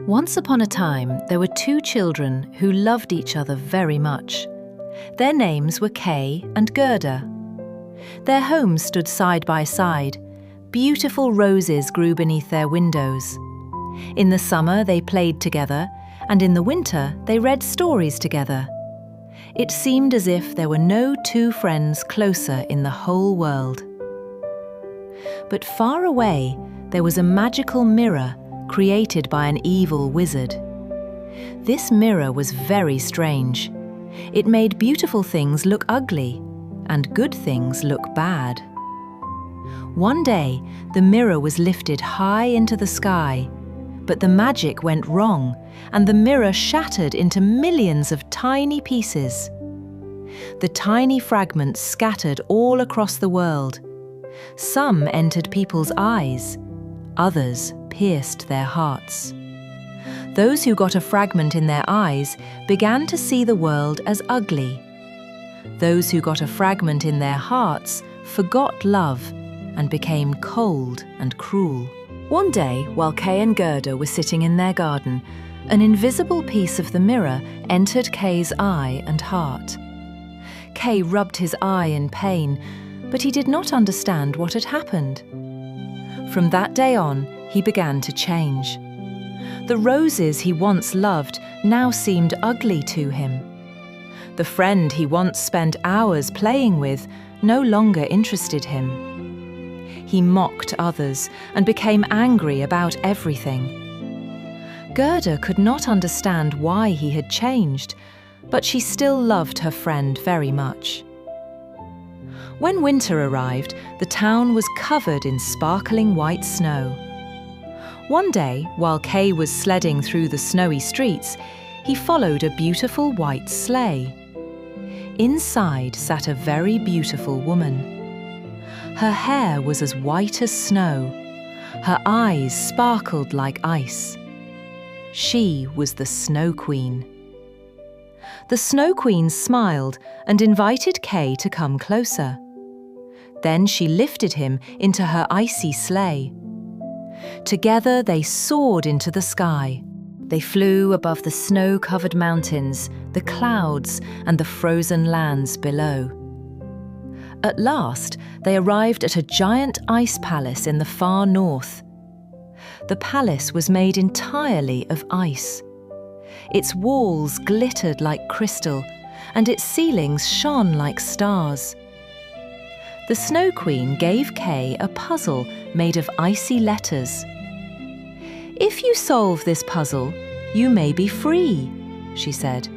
Once upon a time, there were two children who loved each other very much. Their names were Kay and Gerda. Their homes stood side by side. Beautiful roses grew beneath their windows. In the summer, they played together, and in the winter, they read stories together. It seemed as if there were no two friends closer in the whole world. But far away, there was a magical mirror created by an evil wizard. This mirror was very strange. It made beautiful things look ugly, and good things look bad. One day, the mirror was lifted high into the sky, but the magic went wrong, and the mirror shattered into millions of tiny pieces. The tiny fragments scattered all across the world. Some entered people's eyes, others pierced their hearts. Those who got a fragment in their eyes began to see the world as ugly. Those who got a fragment in their hearts forgot love and became cold and cruel. One day, while Kay and Gerda were sitting in their garden, an invisible piece of the mirror entered Kay's eye and heart. Kay rubbed his eye in pain, but he did not understand what had happened. From that day on, he began to change. The roses he once loved now seemed ugly to him. The friend he once spent hours playing with no longer interested him. He mocked others and became angry about everything. Gerda could not understand why he had changed, but she still loved her friend very much. When winter arrived, the town was covered in sparkling white snow. One day, while Kay was sledding through the snowy streets, he followed a beautiful white sleigh. Inside sat a very beautiful woman. Her hair was as white as snow. Her eyes sparkled like ice. She was the Snow Queen. The Snow Queen smiled and invited Kay to come closer. Then she lifted him into her icy sleigh. Together they soared into the sky. They flew above the snow-covered mountains, the clouds, and the frozen lands below. At last, they arrived at a giant ice palace in the far north. The palace was made entirely of ice. Its walls glittered like crystal, and its ceilings shone like stars. The Snow Queen gave Kay a puzzle made of icy letters. "If you solve this puzzle, you may be free," she said.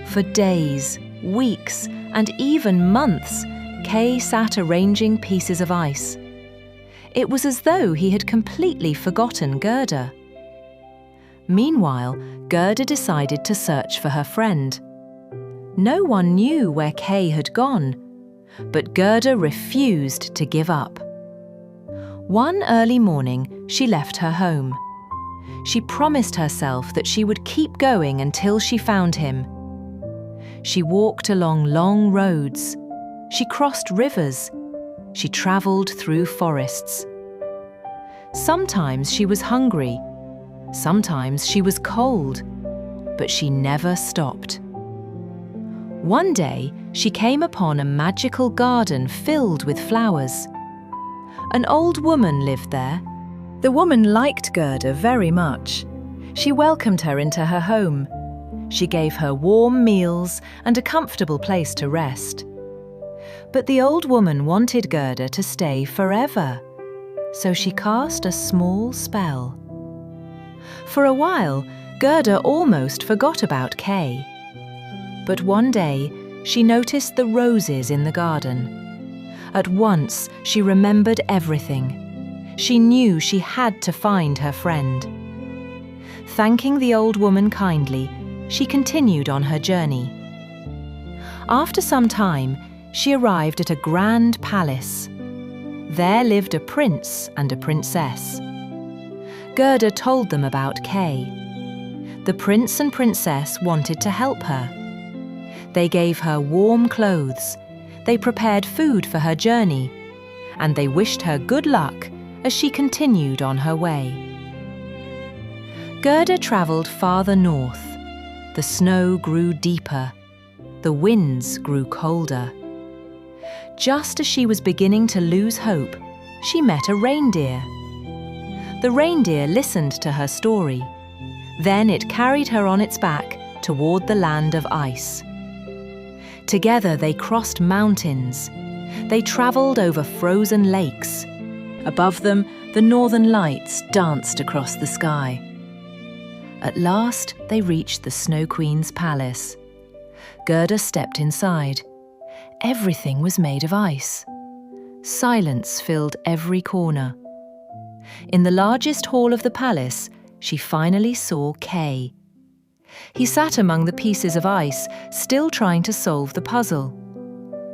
For days, weeks, and even months, Kay sat arranging pieces of ice. It was as though he had completely forgotten Gerda. Meanwhile, Gerda decided to search for her friend. No one knew where Kay had gone, but Gerda refused to give up. One early morning, she left her home. She promised herself that she would keep going until she found him. She walked along long roads. She crossed rivers. She travelled through forests. Sometimes she was hungry. Sometimes she was cold. But she never stopped. One day, she came upon a magical garden filled with flowers. An old woman lived there. The woman liked Gerda very much. She welcomed her into her home. She gave her warm meals and a comfortable place to rest. But the old woman wanted Gerda to stay forever, so she cast a small spell. For a while, Gerda almost forgot about Kay. But one day, she noticed the roses in the garden. At once, she remembered everything. She knew she had to find her friend. Thanking the old woman kindly, she continued on her journey. After some time, she arrived at a grand palace. There lived a prince and a princess. Gerda told them about Kay. The prince and princess wanted to help her. They gave her warm clothes, they prepared food for her journey, and they wished her good luck as she continued on her way. Gerda travelled farther north. The snow grew deeper. The winds grew colder. Just as she was beginning to lose hope, she met a reindeer. The reindeer listened to her story. Then it carried her on its back toward the land of ice. Together they crossed mountains. They travelled over frozen lakes. Above them, the northern lights danced across the sky. At last, they reached the Snow Queen's palace. Gerda stepped inside. Everything was made of ice. Silence filled every corner. In the largest hall of the palace, she finally saw Kay. He sat among the pieces of ice, still trying to solve the puzzle.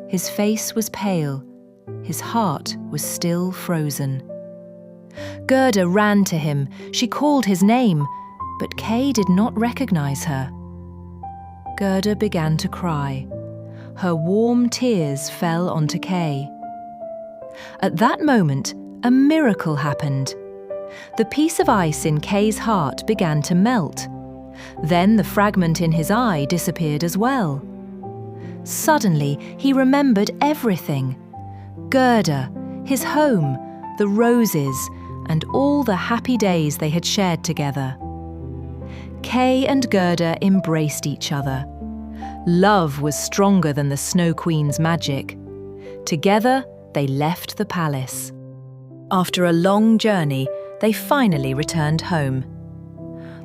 His face was pale. His heart was still frozen. Gerda ran to him. She called his name, but Kay did not recognize her. Gerda began to cry. Her warm tears fell onto Kay. At that moment, a miracle happened. The piece of ice in Kay's heart began to melt. Then the fragment in his eye disappeared as well. Suddenly, he remembered everything. Gerda, his home, the roses, and all the happy days they had shared together. Kay and Gerda embraced each other. Love was stronger than the Snow Queen's magic. Together, they left the palace. After a long journey, they finally returned home.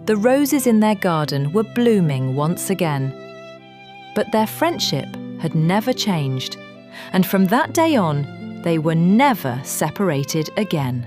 The roses in their garden were blooming once again. But their friendship had never changed, and from that day on, they were never separated again.